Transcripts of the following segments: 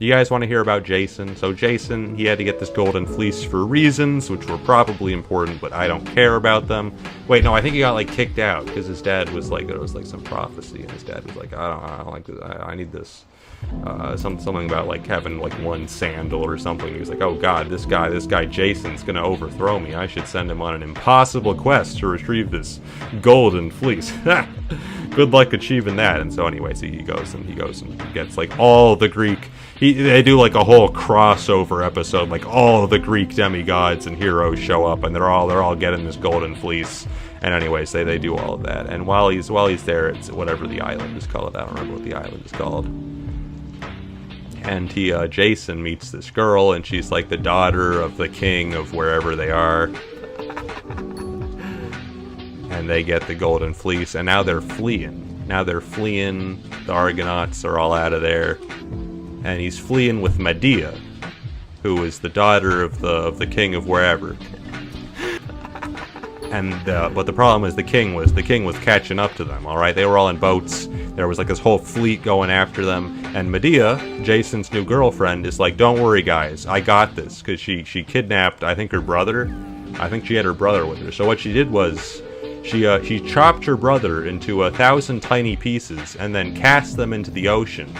you guys want to hear about Jason? So Jason, he had to get this golden fleece for reasons, which were probably important, but I don't care about them. Wait, no, I think he got, like, kicked out, because his dad was like, there was, like, some prophecy, and his dad was like, I don't like this, I need this. Something about, like, having, like, one sandal or something. He was like, oh god, this guy Jason's gonna overthrow me. I should send him on an impossible quest to retrieve this golden fleece. Good luck achieving that. And so anyway, so he goes and he gets, like, all the Greek... They do, like, a whole crossover episode, like, all of the Greek demigods and heroes show up, and they're all getting this golden fleece. And anyways, they do all of that. And while he's there, it's whatever the island is called. I don't remember what the island is called. And Jason meets this girl, and she's like the daughter of the king of wherever they are. And they get the golden fleece, and now they're fleeing. The Argonauts are all out of there. And he's fleeing with Medea, who is the daughter of the king of wherever. And but the problem is the king was catching up to them. All right, they were all in boats. There was like this whole fleet going after them. And Medea, Jason's new girlfriend, is like, "Don't worry, guys, I got this." Because she kidnapped, I think, her brother. I think she had her brother with her. So what she did was she chopped her brother into 1,000 tiny pieces and then cast them into the ocean.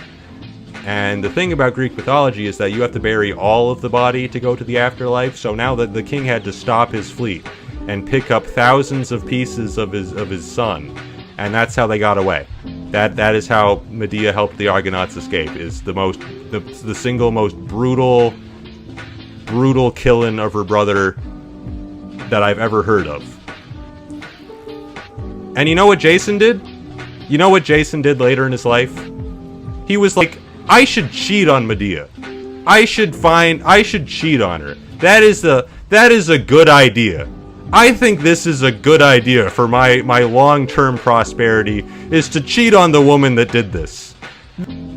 And the thing about Greek mythology is that you have to bury all of the body to go to the afterlife. So now that the king had to stop his fleet and pick up thousands of pieces of his son, and that's how they got away. That is how Medea helped the Argonauts escape. Is the single most brutal killing of her brother that I've ever heard of. And you know what Jason did? You know what Jason did later in his life? He was like, I should cheat on Medea. I should cheat on her. That is a good idea. I think this is a good idea for my long-term prosperity, is to cheat on the woman that did this.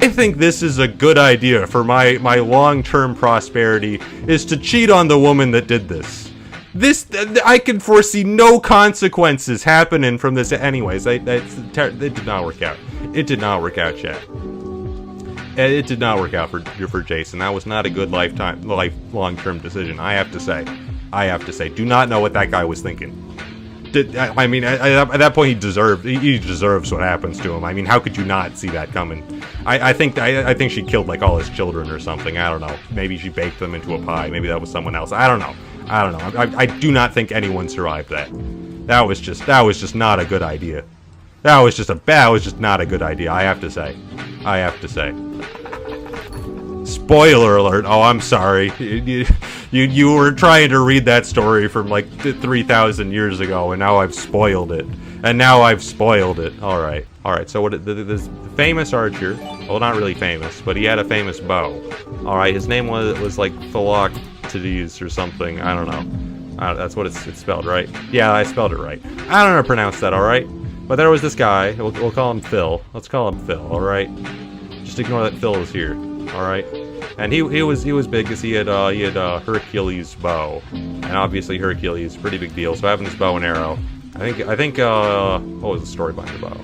I think this is a good idea for my long-term prosperity, is to cheat on the woman that did this. I can foresee no consequences happening from this. Anyways, it did not work out. It did not work out, chat. It did not work out for Jason. That was not a good long-term decision. I have to say. Do not know what that guy was thinking. I mean, at that point, he deserves what happens to him. I mean, how could you not see that coming? I think she killed like all his children or something. I don't know. Maybe she baked them into a pie. Maybe that was someone else. I don't know. I do not think anyone survived that. That was just not a good idea. That was just not a good idea. I have to say. Spoiler alert. Oh, I'm sorry. You were trying to read that story from like 3,000 years ago, and now I've spoiled it. All right. So this famous archer, well, not really famous, but he had a famous bow. All right. His name was like Philoctetes or something. I don't know. That's what it's spelled, right? Yeah, I spelled it right. I don't know how to pronounce that. All right. But there was this guy. We'll call him Phil. Let's call him Phil. All right. Just ignore that Phil is here. All right. And he was big because he had Hercules' bow, and obviously Hercules, pretty big deal. So having this bow and arrow, I think what was the story behind the bow?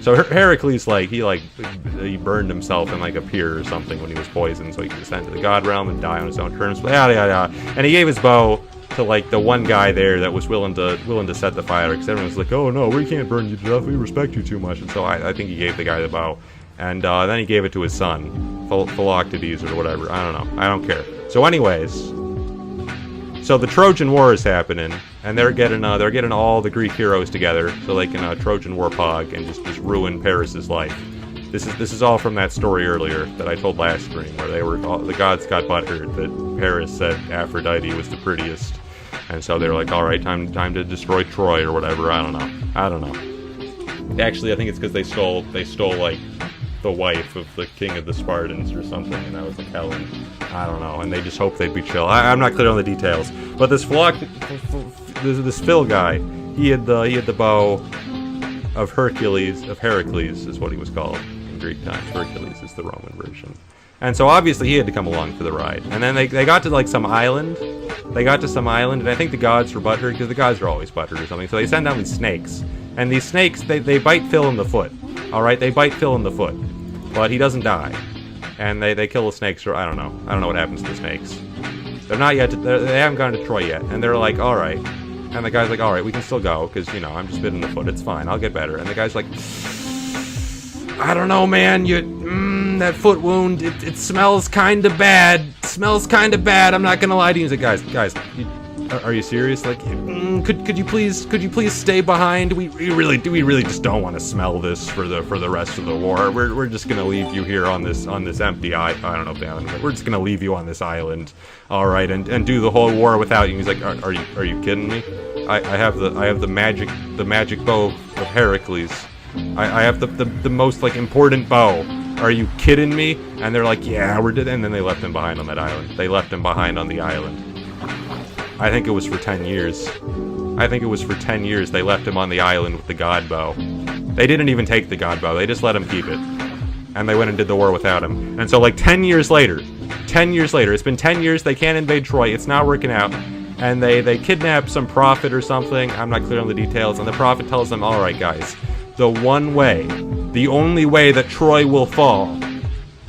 So Heracles he burned himself in like a pier or something when he was poisoned, so he could descend to the god realm and die on his own terms. Yada yada yada. And he gave his bow to like the one guy there that was willing to set the fire, because everyone was like, oh no, we can't burn you to death, we respect you too much. And so I think he gave the guy the bow. And then he gave it to his son, Philoctetes or whatever. I don't know. I don't care. So anyways, so the Trojan War is happening, and they're getting all the Greek heroes together so they can Trojan War pog and just ruin Paris's life. This is all from that story earlier that I told last stream, where the gods got butthurt that Paris said Aphrodite was the prettiest, and so they were like, all right, time to destroy Troy or whatever. I don't know. Actually, I think it's because they stole like the wife of the king of the Spartans or something, and that was like Helen. I don't know, and they just hoped they'd be chill. I'm not clear on the details, but this Phil guy, he had the bow of Hercules is what he was called in Greek times. Hercules is the Roman version, and so obviously he had to come along for the ride. And then they got to like some island. And I think the gods were butthurt, because the gods are always butthurt or something. So they send down these snakes, and these snakes they bite Phil in the foot. All right, they bite Phil in the foot, but he doesn't die. and they kill the snakes, or I don't know what happens to the snakes. They're not yet, they haven't gone to Troy yet, and they're like, alright. And the guy's like, alright, we can still go, because, you know, I'm just bit in the foot, it's fine, I'll get better. And the guy's like, I don't know, man, that foot wound, it smells kinda bad. Smells kinda bad, I'm not gonna lie to you. He's like, guys, are you serious? Like, could you please stay behind? We really just don't want to smell this for the rest of the war. We're just gonna leave you here on this empty island. I don't know if the island, but we're just gonna leave you on this island, all right, and do the whole war without you. And he's like, are you kidding me? I have the magic bow of Heracles. I have the most like important bow. Are you kidding me? And they're like, yeah, we're dead. And then they left him behind on that island. They left him behind on the island. I think it was for 10 years. I think it was for 10 years they left him on the island with the god bow. They didn't even take the god bow. They just let him keep it. And they went and did the war without him. And so like 10 years later, it's been 10 years, they can't invade Troy. It's not working out. And they kidnap some prophet or something. I'm not clear on the details. And the prophet tells them, all right, guys, the only way that Troy will fall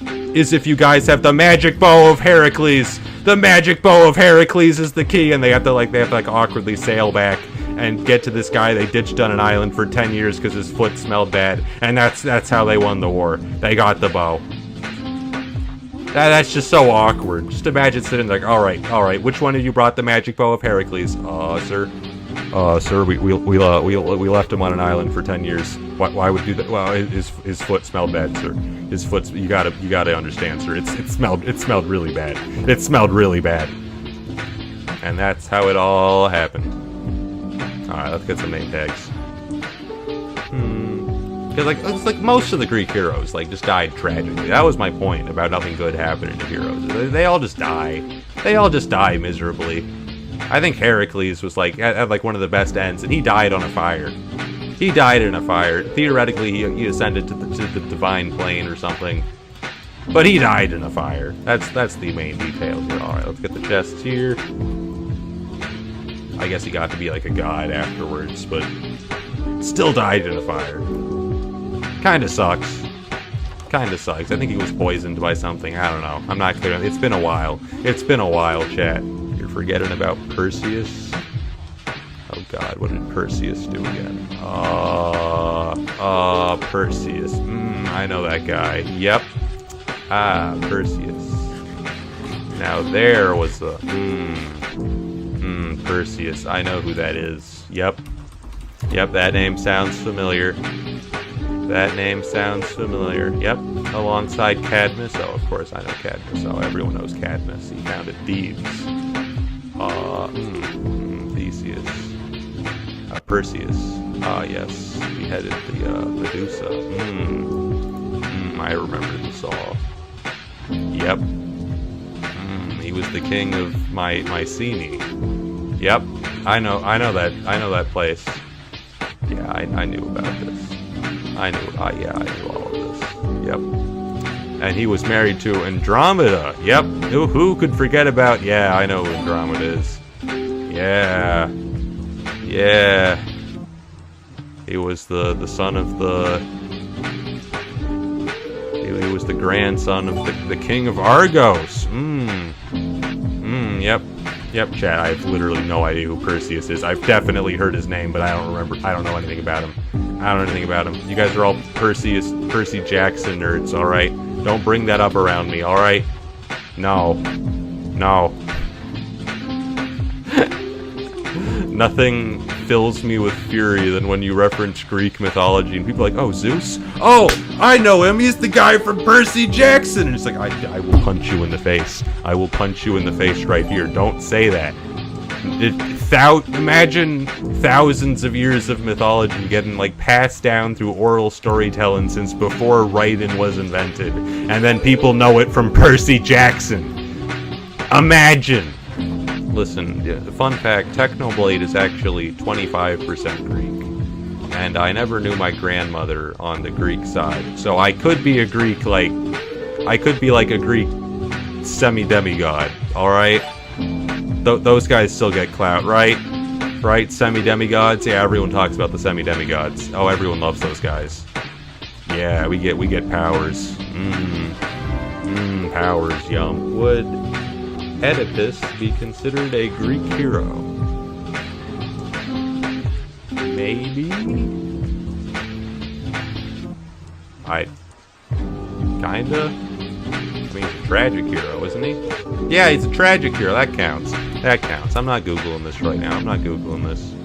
is if you guys have the magic bow of Heracles. The magic bow of Heracles is the key, and they have to awkwardly sail back and get to this guy they ditched on an island for 10 years because his foot smelled bad, and that's how they won the war. They got the bow. That's just so awkward. Just imagine sitting there like, all right, which one of you brought the magic bow of Heracles? Sir, we left him on an island for 10 years. Why would do that? Well, his foot smelled bad, sir. His foot's, you gotta understand, sir. It smelled really bad. It smelled really bad. And that's how it all happened. Alright, let's get some name tags. Because it's like most of the Greek heroes just died tragically. That was my point about nothing good happening to heroes. They all just die. They all just die miserably. I think Heracles was had one of the best ends, and he died on a fire. He died in a fire. Theoretically, he ascended to the divine plane or something, but he died in a fire. That's the main detail here. All right, let's get the chests here. I guess he got to be like a god afterwards, but still died in a fire. Kinda sucks. Kinda sucks. I think he was poisoned by something. I don't know. I'm not clear. It's been a while. It's been a while, chat. You're forgetting about Perseus? Oh god, what did Perseus do again? Perseus. I know that guy. Yep. Perseus. Now there was the... Perseus. I know who that is. Yep, that name sounds familiar. That name sounds familiar. Yep, alongside Cadmus. Oh, of course I know Cadmus. Oh, everyone knows Cadmus. He founded Thebes. Theseus. Perseus. Yes. He headed the Medusa. I remember this all. Yep. He was the king of Mycenae. Yep. I know that place. Yeah, I knew about this. I knew all of this. Yep. And he was married to Andromeda. Yep. Who could forget about? Yeah, I know who Andromeda is. Yeah. He was the son of the... He was the grandson of the king of Argos. Yep, chat. I have literally no idea who Perseus is. I've definitely heard his name, but I don't remember. I don't know anything about him. You guys are all Percy Jackson nerds, alright? Don't bring that up around me, alright? No. Nothing fills me with fury than when you reference Greek mythology and people are like, oh, Zeus? Oh, I know him. He's the guy from Percy Jackson. And it's like, I will punch you in the face. I will punch you in the face right here. Don't say that. Imagine thousands of years of mythology getting passed down through oral storytelling since before writing was invented, and then people know it from Percy Jackson. Imagine. Listen, fun fact, Technoblade is actually 25% Greek, and I never knew my grandmother on the Greek side, so I could be a Greek, I could be like a Greek semi-demigod, alright? Those guys still get clout, right? Right? Semi-demigods? Yeah, everyone talks about the semi-demigods. Oh, everyone loves those guys. Yeah, we get powers. healing powers, yum. Would Oedipus be considered a Greek hero? Maybe? Kinda? I mean, he's a tragic hero, isn't he? Yeah, he's a tragic hero. That counts. That counts. I'm not Googling this right now. I'm not Googling this.